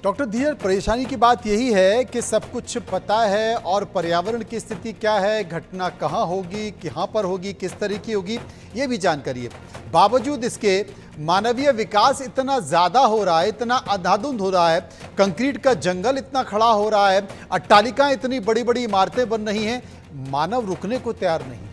Doctor धीरज, परेशानी की बात यही है कि सब कुछ पता है और पर्यावरण की स्थिति क्या है, घटना कहाँ होगी, कहाँ पर होगी, किस तरह की होगी, ये भी जानकारी है। बावजूद इसके मानवीय विकास इतना ज़्यादा हो रहा है, इतना अंधाधुंध हो रहा है, कंक्रीट का जंगल इतना खड़ा हो रहा है, अट्टालिकाएं इतनी बड़ी बड़ी इमारतें बन रही हैं, मानव रुकने को तैयार नहीं।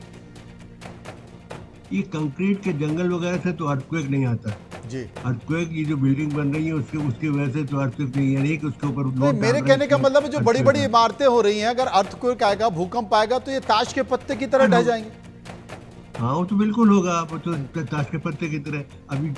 ये कंक्रीट के जंगल वगैरह से तो अर्थक्वेक नहीं आता जी, अर्थक्वेक ये जो बिल्डिंग बन रही है उसके वजह से तो अर्थक्वेक नहीं है, नहीं कि उसके ऊपर तो मेरे कहने का मतलब है जो बड़ी बड़ी इमारतें हो रही हैं, अगर अर्थक्वेक आएगा, भूकंप आएगा तो ये ताश के पत्ते की तरह ढह जाएंगे। हाँ वो तो बिल्कुल होगा, वो तो ताश के पत्ते की तरह।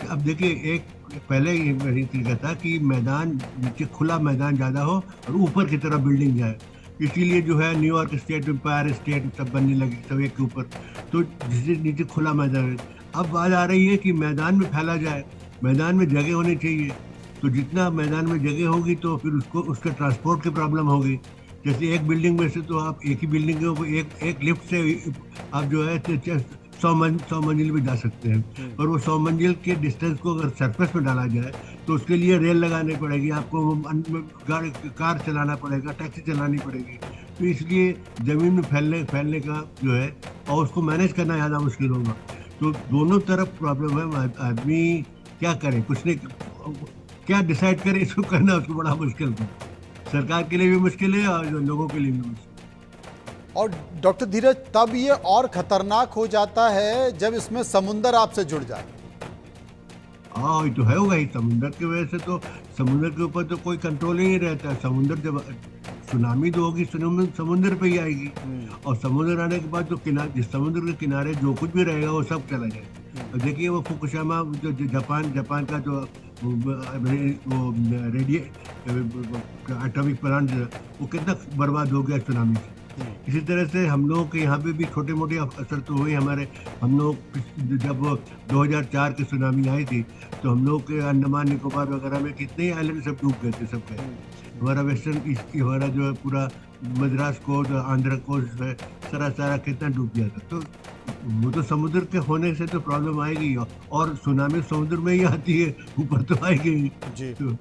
अब देखिए, एक पहले ये तरीका था कि मैदान नीचे खुला मैदान ज्यादा हो और ऊपर की तरफ बिल्डिंग जाए, इसीलिए जो है न्यूयॉर्क स्टेट, एम्पायर स्टेट सब बनने लगी, सब एक के ऊपर, तो जिससे नीचे खुला मैदान है। अब बात आ रही है कि मैदान में फैला जाए, मैदान में जगह होनी चाहिए, तो जितना मैदान में जगह होगी तो फिर उसके ट्रांसपोर्ट की प्रॉब्लम होगी। जैसे एक बिल्डिंग में से तो आप एक ही बिल्डिंग के ऊपर एक लिफ्ट से आप जो है 100 मंजिल भी जा सकते हैं, और वो 100 मंजिल के डिस्टेंस को अगर सरफेस में डाला जाए तो उसके लिए रेल लगानी पड़ेगी, आपको गाड़ी कार चलाना पड़ेगा, टैक्सी चलानी पड़ेगी। तो इसलिए ज़मीन में फैलने का जो है और उसको मैनेज करना ज़्यादा मुश्किल होगा। तो दोनों तरफ प्रॉब्लम है। आदमी क्या करे, कुछ नहीं, क्या डिसाइड करे, इसको करना उसको बड़ा मुश्किल है। सरकार के लिए भी मुश्किल है और लोगों के लिए भी मुश्किल। और डॉक्टर धीरज, तब ये और खतरनाक हो जाता है जब इसमें समुंदर आपसे जुड़ जाए। हाँ ये तो है, होगा ही। समुंदर की वजह से तो समुंदर के ऊपर तो कोई कंट्रोल ही नहीं रहता। समुंदर जब सुनामी तो होगी, समुंदर पे ही आएगी, और समुंदर आने के बाद तो जिस समुद्र के किनारे जो कुछ भी रहेगा वो सब चला जाएगा। और देखिए वो फुकुशिमा जो जापान का जो एटॉमिक प्लांट वो कितना बर्बाद हो गया सुनामी से। इसी तरह से हम लोगों के यहाँ पे भी छोटे मोटे असर तो हुए हमारे। हम लोग जब 2004 की सुनामी आई थी तो हम लोग के अंडमान निकोबार वगैरह में कितने आइलैंड सब डूब गए थे, सब गए। हमारा वेस्टर्न ईस्ट की हमारा जो है पूरा मद्रास कोस्ट, आंध्र कोस्ट है, सारा कितना डूब गया था। तो वो तो समुद्र के होने से तो प्रॉब्लम आएगी, और सुनामी समुद्र में ही आती है, ऊपर तो आएगी जी। तो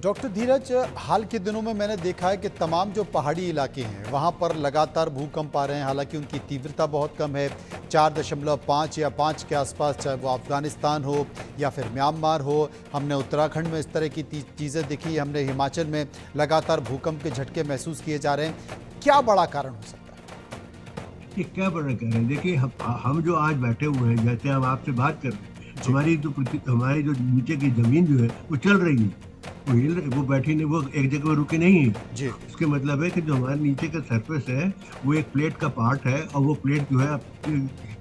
डॉक्टर धीरज, हाल के दिनों में मैंने देखा है कि तमाम जो पहाड़ी इलाके हैं वहाँ पर लगातार भूकंप आ रहे हैं। हालांकि उनकी तीव्रता बहुत कम है, 4.5 या 5 के आसपास, चाहे वो अफगानिस्तान हो या फिर म्यांमार हो। हमने उत्तराखंड में इस तरह की चीज़ें देखी, हमने हिमाचल में लगातार भूकंप के झटके महसूस किए जा रहे हैं। क्या बड़ा कारण हो सकता है? ये क्या बड़ा कारण है? देखिए हम जो आज बैठे हुए हैं, जैसे हम आपसे बात कर रहे हैं, हमारी जो नीचे की ज़मीन जो है वो चल रही है, वो बैठी नहीं, वो एक जगह रुकी नहीं है जी। इसके मतलब है कि जो हमारे नीचे का सरफेस है वो एक प्लेट का पार्ट है, और वो प्लेट जो है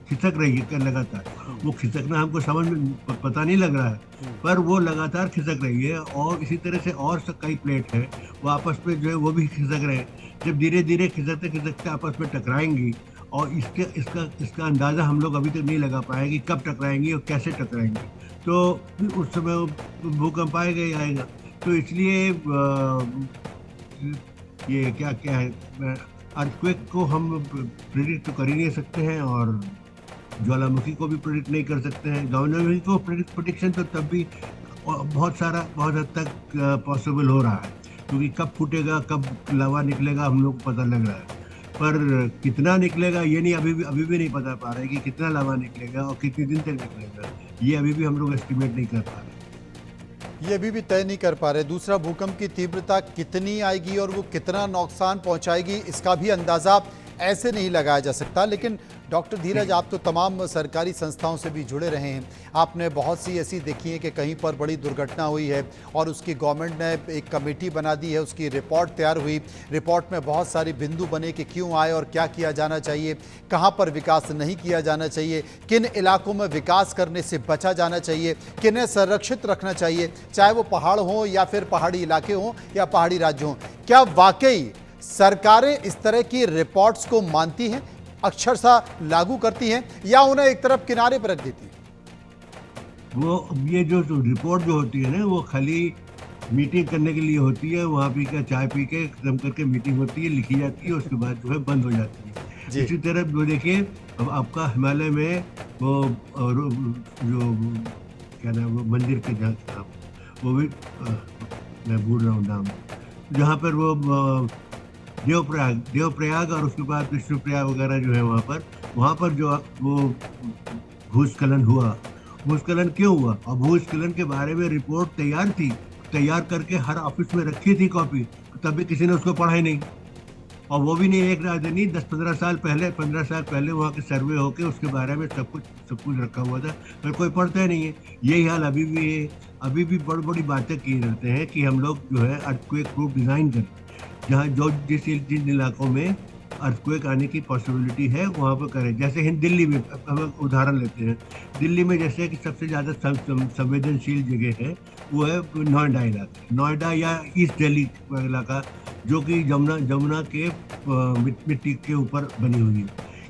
खिसक रही है लगातार। वो खिसकना हमको समझ में पता नहीं लग रहा है, पर वो लगातार खिसक रही है। और इसी तरह से और कई प्लेट है वो आपस में जो है वो भी खिसक रहे हैं। जब धीरे धीरे खिसकते खिसकते आपस में टकराएंगी, और इसका अंदाज़ा हम लोग अभी तक नहीं लगा पाएंगे कब टकराएंगी और कैसे टकराएंगी, तो उस समय भूकंप आएगा ही आएगा। तो इसलिए ये क्या है, अर्थक्वेक को हम प्रेडिक्ट तो कर ही नहीं सकते हैं, और ज्वालामुखी को भी प्रेडिक्ट नहीं कर सकते हैं। ज्वालामुखी को प्रेडिक्शन तो तब भी बहुत हद तक पॉसिबल हो रहा है, क्योंकि कब फूटेगा, कब लावा निकलेगा हम लोग को पता लग रहा है, पर कितना निकलेगा ये नहीं, अभी भी नहीं पता पा रहे हैं कि कितना लावा निकलेगा और कितने दिन तक निकलेगा। ये अभी भी हम लोग एस्टिमेट नहीं कर पा रहे, ये अभी भी तय नहीं कर पा रहे। दूसरा, भूकंप की तीव्रता कितनी आएगी और वो कितना नुकसान पहुंचाएगी, इसका भी अंदाज़ा ऐसे नहीं लगाया जा सकता। लेकिन डॉक्टर धीरज, आप तो तमाम सरकारी संस्थाओं से भी जुड़े रहे हैं, आपने बहुत सी ऐसी देखी है कि कहीं पर बड़ी दुर्घटना हुई है और उसकी गवर्नमेंट ने एक कमेटी बना दी है, उसकी रिपोर्ट तैयार हुई, रिपोर्ट में बहुत सारे बिंदु बने कि क्यों आए और क्या किया जाना चाहिए, कहाँ पर विकास नहीं किया जाना चाहिए, किन इलाकों में विकास करने से बचा जाना चाहिए, किन्हें संरक्षित रखना चाहिए, चाहे वो पहाड़ हों या फिर पहाड़ी इलाके हों या पहाड़ी राज्य हों। क्या वाकई सरकारें इस तरह की रिपोर्ट्स को मानती हैं, अक्षरशः लागू करती हैं, या उन्हें एक तरफ किनारे पर रख देती हैं? वो ये जो रिपोर्ट जो होती है ना, वो खाली मीटिंग करने के लिए होती है। वहाँ पी के चाय पी के खत्म करके मीटिंग होती है, लिखी जाती है, उसके बाद जो है बंद हो जाती है। इसी तरह वो देखिए, अब आपका हिमालय में वो जो क्या नाम, वो मंदिर के जहाँ वो भी मैं भूल रहा हूँ नाम, जहाँ पर वो देवप्रयाग और उसके बाद विष्णुप्रयाग वगैरह जो है वहाँ पर जो वो भूस्खलन हुआ। भूस्खलन क्यों हुआ और भूस्खलन के बारे में रिपोर्ट तैयार थी, तैयार करके हर ऑफिस में रखी थी कॉपी, तभी किसी ने उसको पढ़ा ही नहीं। और वो भी नहीं एक रात नहीं, 10-15 साल पहले, 15 साल पहले वहाँ के सर्वे होके उसके बारे में सब कुछ रखा हुआ था, पर कोई पढ़ता ही नहीं है। यही हाल अभी भी है। अभी भी बड़ी बड़ी बातें की रहते हैं कि हम लोग जो है अर्थक्वेक प्रूफ डिज़ाइन करें, जहाँ जिन इलाकों में अर्थक्वेक आने की पॉसिबिलिटी है वहाँ पर करें। जैसे दिल्ली में हम उदाहरण लेते हैं, दिल्ली में जैसे कि सबसे ज़्यादा संवेदनशील जगह है वो है नोएडा इलाका, नोएडा या ईस्ट दिल्ली इलाका, जो कि जमुना के मिट्टी के ऊपर बनी हुई है।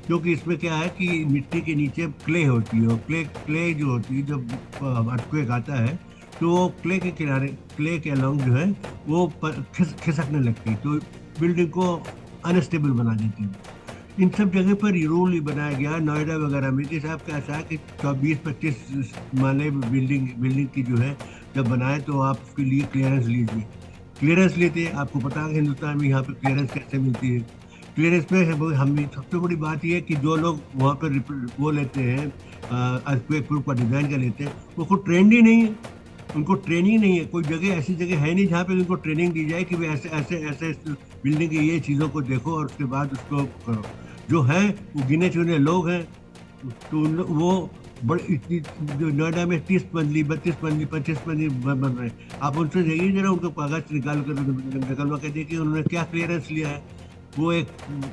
क्योंकि इसमें क्या है कि मिट्टी के नीचे क्ले होती है, और क्ले जो होती है जब अर्थक्वेक आता है तो वो क्ले के किनारे, क्ले के अलॉन्ग जो है वो खिसकने लगती है, तो बिल्डिंग को अनस्टेबल बना देती है। इन सब जगह पर रूल बनाया गया नोएडा वगैरह में कि साहब क्या ऐसा है कि 20-25 माले बिल्डिंग की जो है जब बनाए तो आप उसके लिए क्लियरेंस लीजिए। क्लियरेंस लेते हैं, आपको पता है हिंदुस्तान में यहाँ पे क्लियरेंस कैसे मिलती है। क्लियरेंस में हम सबसे बड़ी बात ये है कि जो लोग वहाँ पर वो लेते हैं अर्थक्वेक प्रूफ का डिज़ाइन का लेते हैं, वो खुद ट्रेंड ही नहीं है, उनको ट्रेनिंग नहीं है। कोई जगह ऐसी जगह है नहीं जहाँ पे उनको ट्रेनिंग दी जाए कि वे ऐसे बिल्डिंग की ये चीज़ों को देखो और उसके बाद उसको करो। जो है वो गिने चुने लोग हैं, तो वो बड़ी इतनी जो नोएडा में 30 मंजिली, 32 मंजिली, 25 मंजिली बन रहे हैं। आप उनसे जाइए जरा, उनको कागज निकलवा के देखिए उन्होंने क्या क्लियरेंस लिया है। वो एक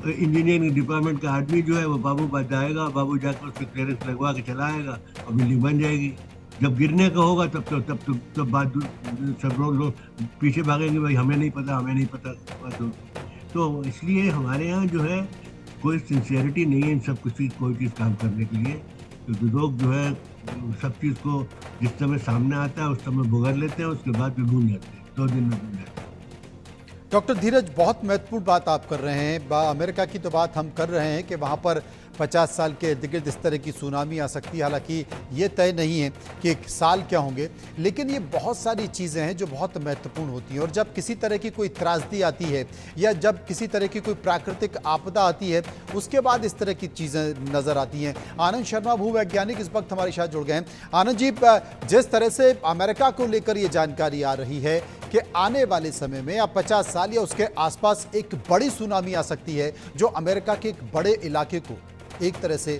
इंजीनियरिंग डिपार्टमेंट का आदमी जो है वो बाबू जाएगा, बाबू जाकर उसके क्लियरेंस लगवा के चलाएगा और बिल्डिंग बन जाएगी। जब गिरने का होगा तब बात सब लोग पीछे भागेंगे, भाई हमें नहीं पता। तो इसलिए हमारे यहाँ जो है कोई सिंसियरिटी नहीं है इन सब कोई चीज़ काम करने के लिए, क्योंकि लोग जो है सब चीज़ को जिस समय सामने आता है उस समय भुगत लेते हैं, उसके बाद भी भूल जाते हैं, 2 दिन में भूल जाते हैं। डॉक्टर धीरज, बहुत महत्वपूर्ण बात आप कर रहे हैं। अमेरिका की तो बात हम कर रहे हैं कि वहाँ पर 50 साल के इर्द गिर्द इस तरह की सुनामी आ सकती है। हालांकि ये तय नहीं है कि एक साल क्या होंगे, लेकिन ये बहुत सारी चीज़ें हैं जो बहुत महत्वपूर्ण होती हैं। और जब किसी तरह की कोई त्रासदी आती है या जब किसी तरह की कोई प्राकृतिक आपदा आती है, उसके बाद इस तरह की चीज़ें नज़र आती हैं। आनंद शर्मा भूवैज्ञानिक इस वक्त हमारे साथ जुड़ गए हैं। आनंद जी, जिस तरह से अमेरिका को लेकर ये जानकारी आ रही है कि आने वाले समय में या 50 साल या उसके आसपास एक बड़ी सुनामी आ सकती है जो अमेरिका के एक बड़े इलाके को एक तरह से